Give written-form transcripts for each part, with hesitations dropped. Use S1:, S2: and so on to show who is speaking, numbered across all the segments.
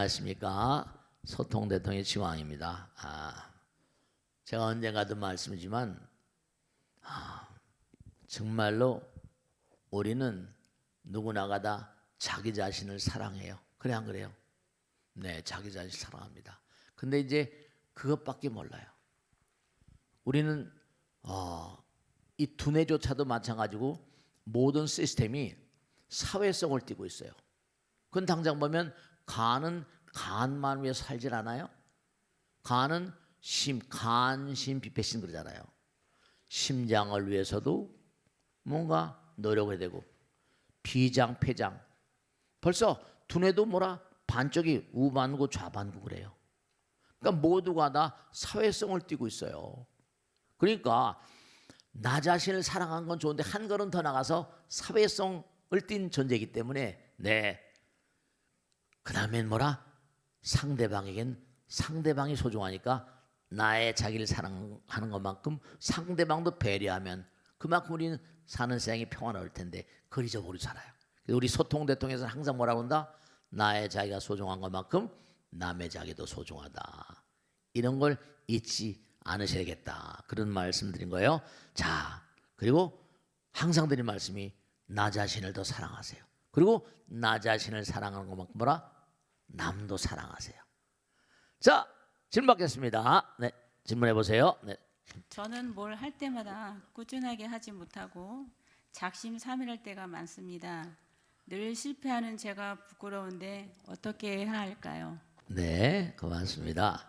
S1: 안녕하십니까. 소통대통의 지왕입니다. 제가 언젠가도 말씀이지만 정말로 우리는 누구나가 다 자기 자신을 사랑해요. 그래 안 그래요? 네, 자기 자신을 사랑합니다. 근데 이제 그것밖에 몰라요. 우리는 이 두뇌조차도 마찬가지고 모든 시스템이 사회성을 띠고 있어요. 그건 당장 보면 간은 간만 위해 살질 않아요. 간은 간심비폐심 그러잖아요. 심장을 위해서도 뭔가 노력을 되고 비장, 폐장 벌써 두뇌도 반쪽이 우반구 좌반구 그래요. 그러니까 모두가 다 사회성을 띠고 있어요. 그러니까 나 자신을 사랑하는 건 좋은데 한 걸음 더 나가서 사회성을 띈 존재이기 때문에 그 다음엔 상대방에겐 상대방이 소중하니까 나의 자기를 사랑하는 것만큼 상대방도 배려하면 그만큼 우리는 사는 세상이 평화로울 텐데 그걸 잊어버리고 살아요. 우리 소통대통에서는 항상 뭐라고 한다? 나의 자기가 소중한 것만큼 남의 자기도 소중하다. 이런 걸 잊지 않으셔야겠다. 그런 말씀 드린 거예요. 자, 그리고 항상 드린 말씀이 나 자신을 더 사랑하세요. 그리고 나 자신을 사랑하는 것만큼 남도 사랑하세요. 자, 질문 받겠습니다. 네, 질문해 보세요. 네.
S2: 저는 뭘 할 때마다 꾸준하게 하지 못하고 작심삼일할 때가 많습니다. 늘 실패하는 제가 부끄러운데 어떻게 해야 할까요?
S1: 네, 고맙습니다.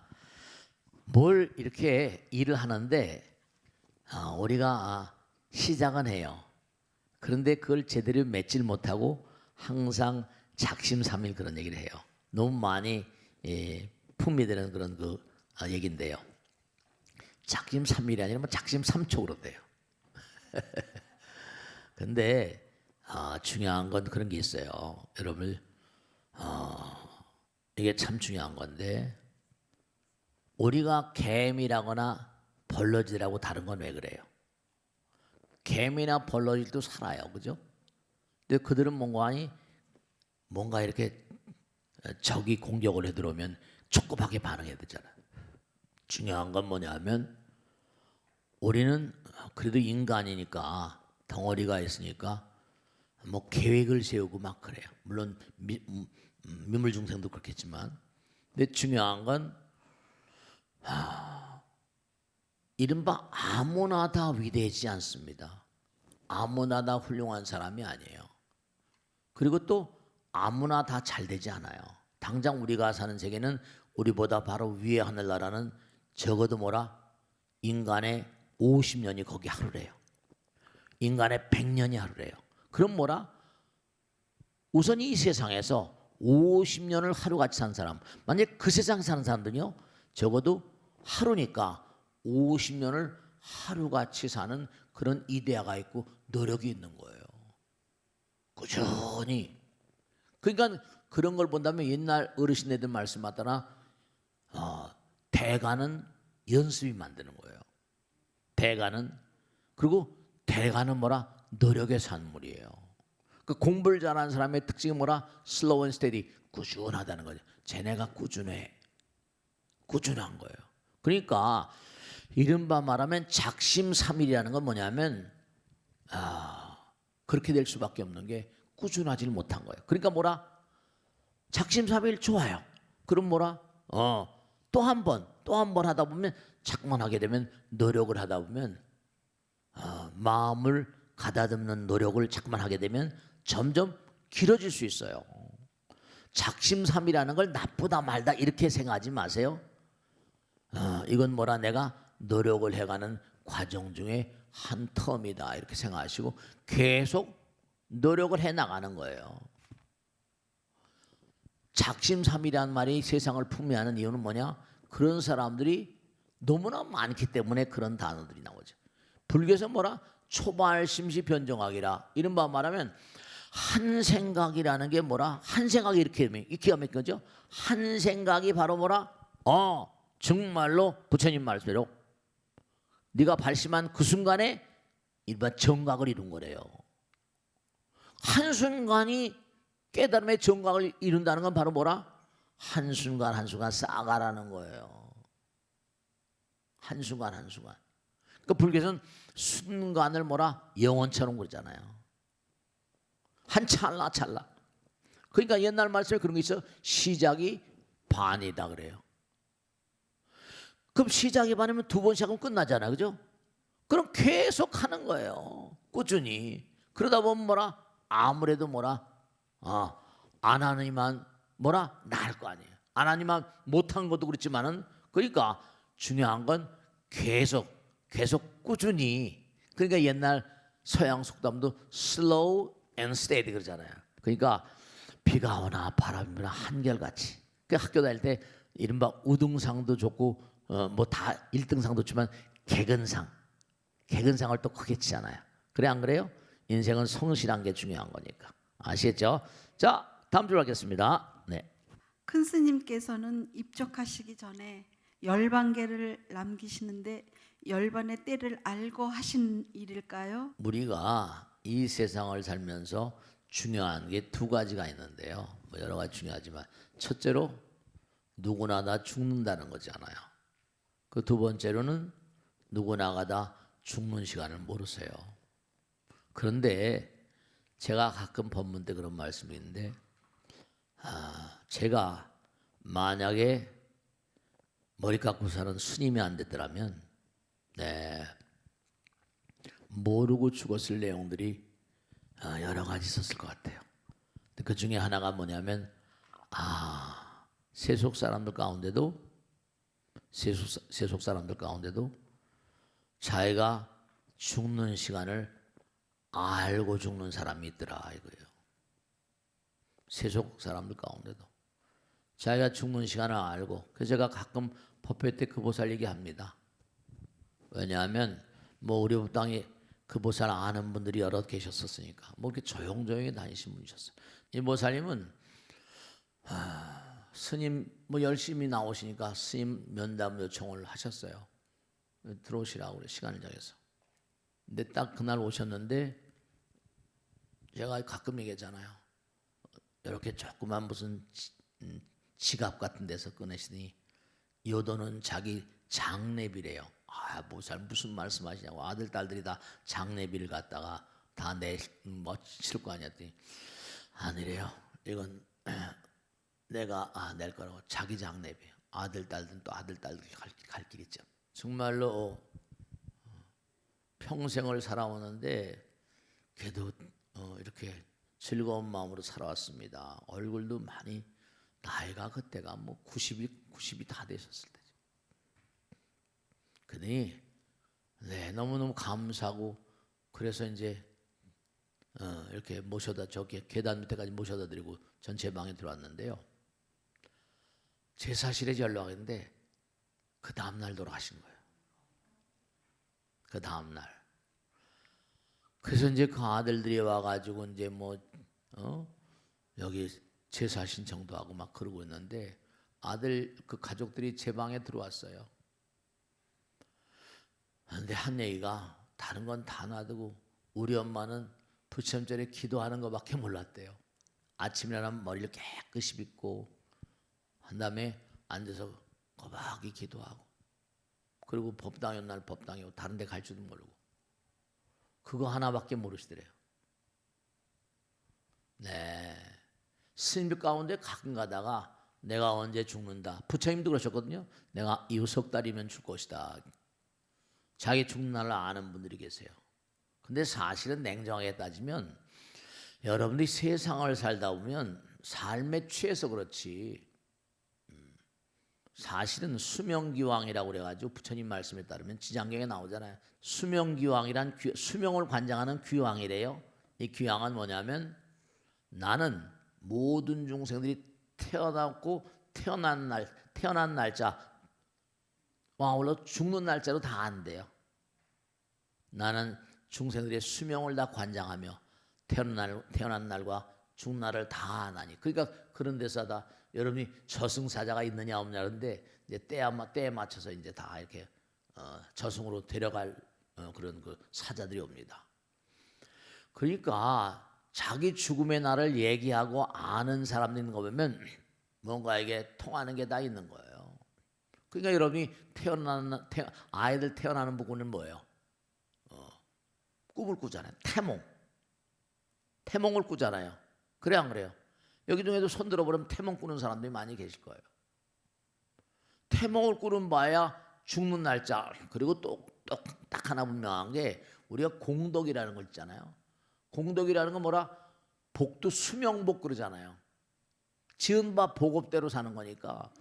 S1: 뭘 이렇게 일을 하는데 우리가 시작은 해요. 그런데 그걸 제대로 맺질 못하고 항상 작심삼일 그런 얘기를 해요. 너무 많이 풍미되는 그런 얘기인데요. 작심삼일이 아니라 작심삼촉으로 돼요. 근데 중요한 건 그런 게 있어요. 여러분 이게 참 중요한 건데 우리가 개미라거나 벌러지라고 다른 건 왜 그래요? 개미나 벌러지도 살아요, 그죠? 근데 그들은 뭔가 이렇게 적이 공격을 해 들어오면 촉급하게 반응해야 되잖아요. 중요한 건 뭐냐면 우리는 그래도 인간이니까 덩어리가 있으니까 계획을 세우고 막 그래요. 물론 미물중생도 그렇겠지만, 근데 중요한 건 이른바 아무나 다 위대하지 않습니다. 아무나 다 훌륭한 사람이 아니에요. 그리고 또 아무나 다 잘 되지 않아요. 당장 우리가 사는 세계는 우리보다 바로 위에 하늘나라는 적어도 인간의 50년이 거기 하루래요. 인간의 100년이 하루래요. 그럼 우선 이 세상에서 50년을 하루같이 산 사람, 만약 그 세상에 사는 사람들은요 적어도 하루니까 50년을 하루같이 사는 그런 이데아가 있고 노력이 있는 거예요. 꾸준히. 그러니까 그런 걸 본다면 옛날 어르신들 말씀하더라 대가는 연습이 만드는 거예요. 그리고 대가는 노력의 산물이에요. 그 공부를 잘하는 사람의 특징이 slow and steady, 꾸준하다는 거죠. 쟤네가 꾸준한 거예요. 그러니까 이른바 말하면 작심삼일이라는 건 뭐냐면 그렇게 될 수밖에 없는 게 꾸준하지 못한 거예요. 그러니까 작심삼일 좋아요. 그럼 또 한 번 하다 보면 자꾸만 하게 되면 노력을 하다 보면 마음을 가다듬는 노력을 자꾸만 하게 되면 점점 길어질 수 있어요. 작심삼일이라는 걸 나쁘다 말다 이렇게 생각하지 마세요. 이건 내가 노력을 해가는 과정 중에 한 텀이다 이렇게 생각하시고 계속 노력을 해나가는 거예요. 작심삼일이라는 말이 세상을 풍미하는 이유는 뭐냐? 그런 사람들이 너무나 많기 때문에 그런 단어들이 나오죠. 불교에서 초발심시 변정학이라 이른바 말하면 한 생각이라는 게 한 생각이 이렇게 기가 막힌 거죠. 한 생각이 바로 정말로 부처님 말씀대로 네가 발심한 그 순간에 일반 정각을 이룬 거래요. 한순간이 깨달음의 정각을 이룬다는 건 바로 한순간 한순간 쌓아가라는 거예요. 한순간 한순간. 그러니까 불교에서는 순간을 뭐라 영원처럼 그러잖아요. 한 찰나 찰나. 그러니까 옛날 말씀에 그런 게 있어. 시작이 반이다 그래요. 그럼 시작이 반이면 두 번 시작하면 끝나잖아요. 그죠? 그럼 계속 하는 거예요. 꾸준히. 그러다 보면 뭐라 아무래도 뭐라 안 하니만 뭐라 나을 거 아니에요. 안 하니만 못한 것도 그렇지만은 그러니까 중요한 건 계속 꾸준히. 그러니까 옛날 서양 속담도 slow and steady 그러잖아요. 그러니까 비가 오나 바람이 부나 한결같이. 그 학교 다닐 때 이른바 우등상도 좋고 뭐 다 1등상도 좋지만 개근상을 또 크게 치잖아요. 그래 안 그래요? 인생은 성실한 게 중요한 거니까. 아시겠죠? 자, 다음 줄 하겠습니다. 네.
S3: 큰 스님께서는 입적하시기 전에 열반계를 남기시는데 열반의 때를 알고 하신 일일까요?
S1: 우리가 이 세상을 살면서 중요한 게 두 가지가 있는데요. 뭐 여러 가지 중요하지만 첫째로 누구나 다 죽는다는 거잖아요. 그 두 번째로는 누구나가 다 죽는 시간을 모르세요. 그런데 제가 가끔 법문 때 그런 말씀이 있는데 제가 만약에 머리 깎고 사는 스님이 안 됐더라면 모르고 죽었을 내용들이 여러 가지 있었을 것 같아요. 그 중에 하나가 뭐냐면 세속 사람들 가운데도 자기가 죽는 시간을 알고 죽는 사람이 있더라 이거예요. 세속 사람들 가운데도 자기가 죽는 시간을 알고. 그래서 제가 가끔 법회 때 그 보살 얘기합니다. 왜냐하면 뭐 우리 법당에 그 보살 아는 분들이 여러 계셨었으니까 뭐 이렇게 조용조용히 다니신 분이셨어요. 이 보살님은 스님 뭐 열심히 나오시니까 스님 면담 요청을 하셨어요. 들어오시라고 그래 시간을 정해서. 근데 딱 그날 오셨는데 제가 가끔 얘기했잖아요. 이렇게 조그만 무슨 지갑 같은 데서 꺼내시더니 요도는 자기 장례비래요. 보살 무슨 말씀하시냐고. 아들 딸들이 다 장례비를 갖다가 다 칠 거 아니야. 아니래요. 이건 내가 낼 거라고. 자기 장례비. 아들 딸들은 또 아들 딸들이 갈 길 있죠. 정말로 평생을 살아오는데 그래도 이렇게 즐거운 마음으로 살아왔습니다. 얼굴도 많이 나이가 그때가 뭐 90이 다 되셨을 때죠. 그러니 너무너무 감사하고 그래서 이제 이렇게 모셔다 저기 계단 밑에까지 모셔다 드리고 전체 방에 들어왔는데요. 제사실에 연락했는데 그 다음 날 돌아가신 거예요. 그 다음 날. 그래서 이제 그 아들들이 와가지고 이제 뭐 여기 제사 신청도 하고 막 그러고 있는데 아들 그 가족들이 제 방에 들어왔어요. 그런데 한 얘기가 다른 건 다 놔두고 우리 엄마는 부처님전에 기도하는 것밖에 몰랐대요. 아침에 일어나면 머리를 깨끗이 빗고 한 다음에 앉아서 거박이 기도하고 그리고 법당이 온 날 법당이고 다른 데 갈 줄도 모르고 그거 하나밖에 모르시더래요. 스님들 가운데 가끔 가다가 내가 언제 죽는다. 부처님도 그러셨거든요. 내가 이후 석 달이면 죽을 것이다. 자기 죽는 날을 아는 분들이 계세요. 근데 사실은 냉정하게 따지면 여러분들이 세상을 살다 보면 삶에 취해서 그렇지 사실은 수명기왕이라고 그래가지고 부처님 말씀에 따르면 지장경에 나오잖아요. 수명기왕이란 수명을 관장하는 귀왕이래요. 이 귀왕은 뭐냐면 나는 모든 중생들이 태어난 날짜 아울러 죽는 날짜로 다 안돼요. 나는 중생들의 수명을 다 관장하며 태어난 날과 죽는 날을 다 아나니. 그러니까 그런 데서 다 여러분이 저승사자가 있느냐 없느냐 그런데 이제 때에 맞춰서 이제 다 이렇게 저승으로 데려갈 그런 그 사자들이 옵니다. 그러니까 자기 죽음의 날을 얘기하고 아는 사람들 있는 거 보면 뭔가 이게 통하는 게 다 있는 거예요. 그러니까 여러분이 아이들 태어나는 부분은 뭐예요? 꿈을 꾸잖아요. 태몽을 꾸잖아요. 그래 안 그래요? 여기 중에도 손 들어보면 태몽 꾸는 사람들이 많이 계실 거예요. 태몽을 꾸는 바야 죽는 날짜, 그리고 또 딱 하나 분명한 게 우리가 공덕이라는 걸 있잖아요. 공덕이라는 건 뭐라? 복도 수명복 그러잖아요. 지은 바 복업대로 사는 거니까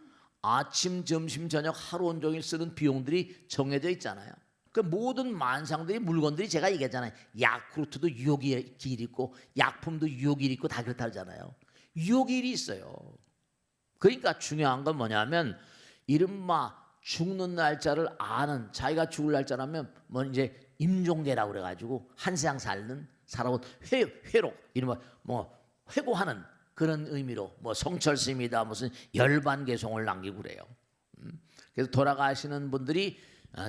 S1: 아침, 점심, 저녁 하루 온종일 쓰는 비용들이 정해져 있잖아요. 그 모든 만상들이 물건들이 제가 얘기했잖아요. 야쿠르트도 유효기일 있고 약품도 유효기일 있고 다 그렇다 하잖아요. 유효기일이 있어요. 그러니까 중요한 건 뭐냐면 이른바 죽는 날짜를 아는, 자기가 죽을 날짜라면 뭐 이제 임종대라고 그래가지고 한 세상 살아온 회로 이른바 뭐 회고하는 그런 의미로 뭐 성철스입니다 무슨 열반개송을 남기고 그래요. 그래서 돌아가시는 분들이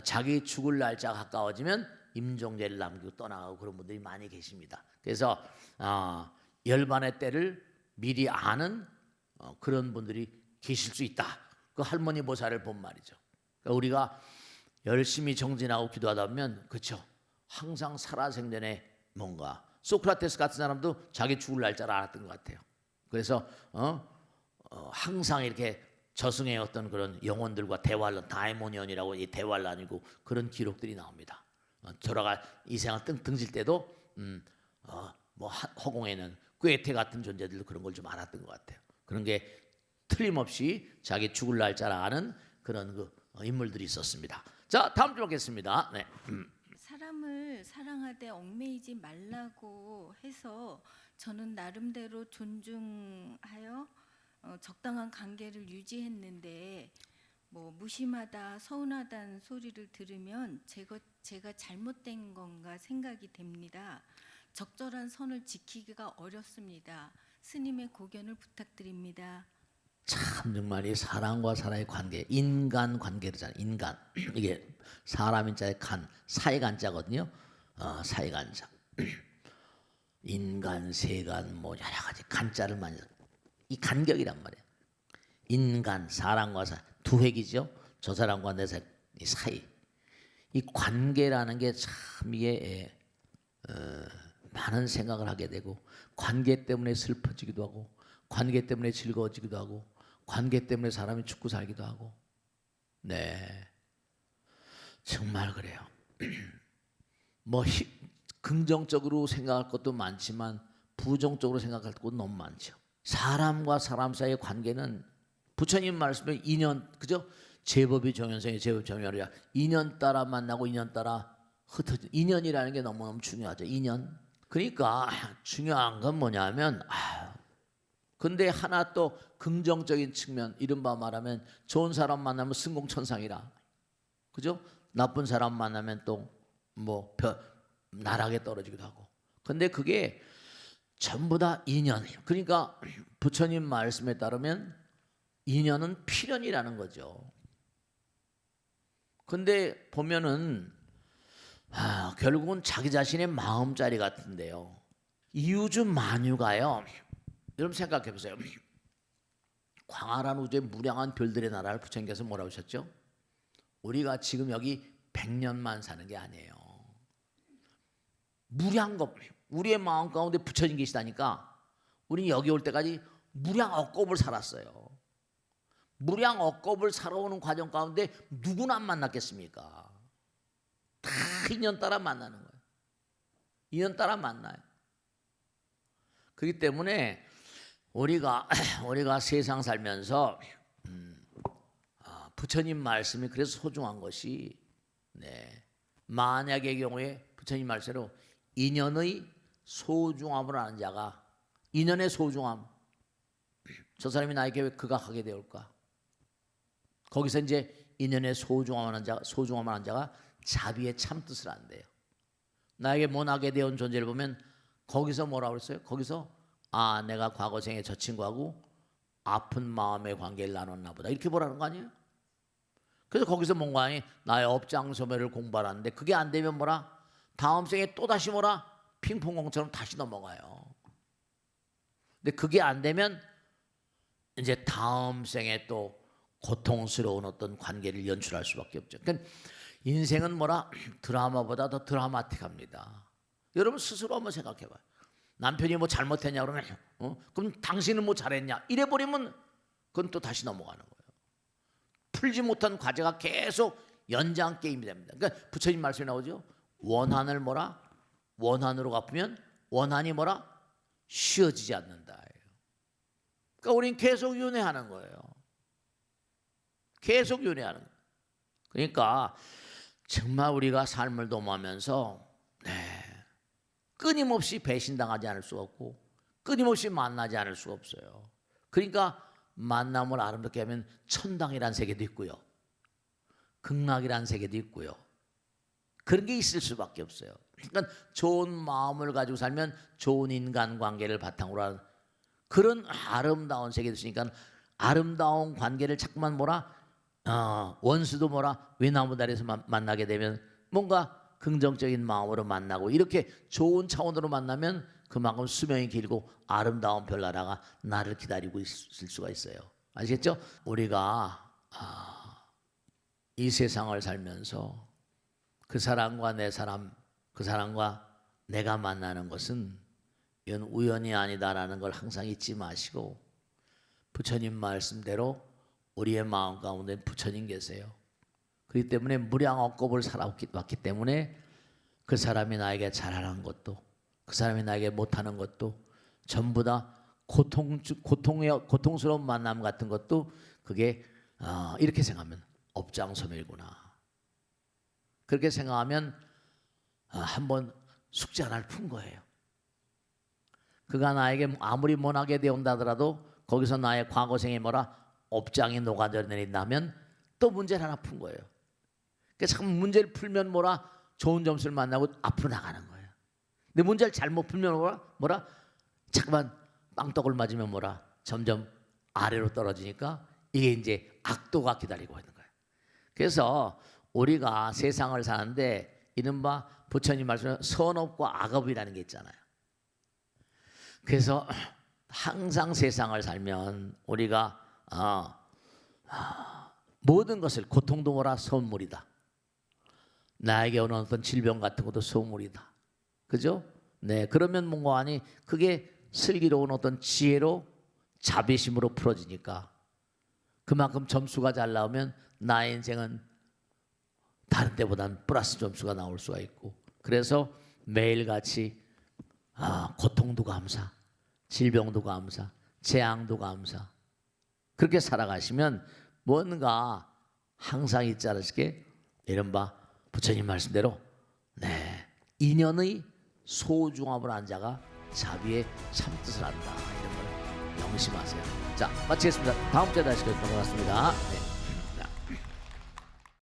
S1: 자기 죽을 날짜가 가까워지면 임종제를 남기고 떠나가고 그런 분들이 많이 계십니다. 그래서 열반의 때를 미리 아는 그런 분들이 계실 수 있다. 그 할머니 보살을 본 말이죠. 그러니까 우리가 열심히 정진하고 기도하다 보면 그렇죠. 항상 살아생전에 뭔가 소크라테스 같은 사람도 자기 죽을 날짜를 알았던 것 같아요. 그래서 항상 이렇게 저승의 어떤 그런 영혼들과 대환란, 다이모니언이라고 이 대환란이고 그런 기록들이 나옵니다. 돌아가 이 생을 등질 때도 뭐 허공에는 꾀테 같은 존재들도 그런 걸 좀 알았던 것 같아요. 그런 게 틀림없이 자기 죽을 날짜를 아는 그런 그 인물들이 있었습니다. 자, 다음 주 뵙겠습니다. 네.
S4: 사람을 사랑하되 얽매이지 말라고 해서 저는 나름대로 존중하여 적당한 관계를 유지했는데 뭐 무심하다, 서운하다는 소리를 들으면 제가 잘못된 건가 생각이 됩니다. 적절한 선을 지키기가 어렵습니다. 스님의 고견을 부탁드립니다.
S1: 참 정말 이 사람과 사람의 관계, 인간 관계잖아요. 인간 이게 사람인자의 간, 사이간자거든요. 사이간자. 인간, 세간 뭐 여러 가지 간자를 많이 이 간격이란 말이에요. 인간, 사람과 사람 두 획이죠. 저 사람과 내 사람 이 사이. 이 관계라는 게 참 이게 많은 생각을 하게 되고 관계 때문에 슬퍼지기도 하고 관계 때문에 즐거워지기도 하고 관계 때문에 사람이 죽고 살기도 하고 네 정말 그래요. 뭐 긍정적으로 생각할 것도 많지만 부정적으로 생각할 것도 너무 많죠. 사람과 사람 사이의 관계는 부처님 말씀에 인연 그죠? 제법이 정현성이 제법 정현이라 인연 따라 만나고 인연 따라 흩어진 인연이라는 게 너무너무 중요하죠. 인연. 그러니까 중요한 건 뭐냐면 근데 하나 또 긍정적인 측면 이른바 말하면 좋은 사람 만나면 승공천상이라 그죠? 나쁜 사람 만나면 또 뭐 나락에 떨어지기도 하고 근데 그게 전부 다 인연이에요. 그러니까 부처님 말씀에 따르면 인연은 필연이라는 거죠. 근데 보면은 결국은 자기 자신의 마음자리 같은데요. 이우주 만유가요. 여러분 생각해 보세요. 광활한 우주의 무량한 별들의 나라를 부처님께서 뭐라고 하셨죠? 우리가 지금 여기 100년만 사는 게 아니에요. 무량겁 우리의 마음 가운데 부처님 계시다니까 우리는 여기 올 때까지 무량억겁을 살았어요. 무량억겁을 살아오는 과정 가운데 누구나 안 만났겠습니까? 다 인연 따라 만나는 거예요. 인연 따라 만나요. 그렇기 때문에 우리가 세상 살면서 부처님 말씀이 그래서 소중한 것이 만약의 경우에 부처님 말씀으로 인연의 소중함을 아는 자가 인연의 소중함 저 사람이 나에게 왜 극악하게 되올까? 거기서 이제 인연의 소중함을 아는 자가 자비의 참뜻을 안대요. 나에게 모나게 되온 존재를 보면 거기서 뭐라고 그랬어요? 거기서 내가 과거생에 저 친구하고 아픈 마음의 관계를 나눴나 보다 이렇게 보라는 거 아니에요? 그래서 거기서 뭔가 나의 업장소멸을 공부하는데 그게 안 되면 뭐라? 다음 생에 또 다시 뭐라? 핑퐁공처럼 다시 넘어가요. 근데 그게 안 되면 이제 다음 생에 또 고통스러운 어떤 관계를 연출할 수밖에 없죠. 그러니까 인생은 뭐라 드라마보다 더 드라마틱합니다. 여러분 스스로 한번 생각해봐요. 남편이 뭐 잘못했냐 그러면 그럼 당신은 뭐 잘했냐 이래 버리면 그건 또 다시 넘어가는 거예요. 풀지 못한 과제가 계속 연장 게임이 됩니다. 그러니까 부처님 말씀이 나오죠. 원한을 뭐라 원한으로 갚으면 원한이 뭐라 쉬어지지 않는다. 그러니까 우리는 계속 윤회하는 거예요. 계속 윤회하는 거예요. 그러니까 정말 우리가 삶을 도모하면서 끊임없이 배신당하지 않을 수 없고 끊임없이 만나지 않을 수가 없어요. 그러니까 만남을 아름답게 하면 천당이라는 세계도 있고요. 극락이라는 세계도 있고요. 그런 게 있을 수밖에 없어요. 그러니까 좋은 마음을 가지고 살면 좋은 인간관계를 바탕으로 하는 그런 아름다운 세계도 있으니까 아름다운 관계를 자꾸만 뭐라 원수도 뭐라 외나무다리에서 만나게 되면 뭔가 긍정적인 마음으로 만나고 이렇게 좋은 차원으로 만나면 그만큼 수명이 길고 아름다운 별나라가 나를 기다리고 있을 수가 있어요. 아시겠죠? 우리가 이 세상을 살면서 그 사람과 내 사람, 그 사람과 내가 만나는 것은 이건 우연이 아니다라는 걸 항상 잊지 마시고 부처님 말씀대로 우리의 마음 가운데 부처님 계세요. 그렇기 때문에 무량억겁을 살아왔기 때문에 그 사람이 나에게 잘하는 것도 그 사람이 나에게 못하는 것도 전부 다 고통스러운 만남 같은 것도 그게 이렇게 생각하면 업장소멸구나. 그렇게 생각하면 한번 숙제 하나를 푼 거예요. 그가 나에게 아무리 못하게 되온다더라도 거기서 나의 과거생이 뭐라 업장이 녹아내린다면 또 문제를 하나 푼 거예요. 그러니까 참 문제를 풀면 뭐라 좋은 점수를 만나고 앞으로 나가는 거예요. 근데 문제를 잘못 풀면 뭐라 자꾸만 빵떡을 맞으면 뭐라 점점 아래로 떨어지니까 이게 이제 악도가 기다리고 있는 거예요. 그래서 우리가 세상을 사는데 이른바 부처님 말씀에 선업과 악업이라는 게 있잖아요. 그래서 항상 세상을 살면 우리가 모든 것을 고통도 뭐라 선물이다. 나에게 오는 어떤 질병 같은 것도 선물이다. 그죠? 네, 그러면 뭔가 아니 그게 슬기로운 어떤 지혜로 자비심으로 풀어지니까 그만큼 점수가 잘 나오면 나의 인생은 다른 데보다는 플러스 점수가 나올 수가 있고 그래서 매일같이 고통도 감사, 질병도 감사, 재앙도 감사 그렇게 살아가시면 뭔가 항상 있지 않으시게 이른바 부처님 말씀대로 인연의 소중함을 안 자가 자비의 참뜻을 안다 이런 걸 명심하세요. 자 마치겠습니다. 다음 주에 다시 뵙도록 하겠습니다. 네.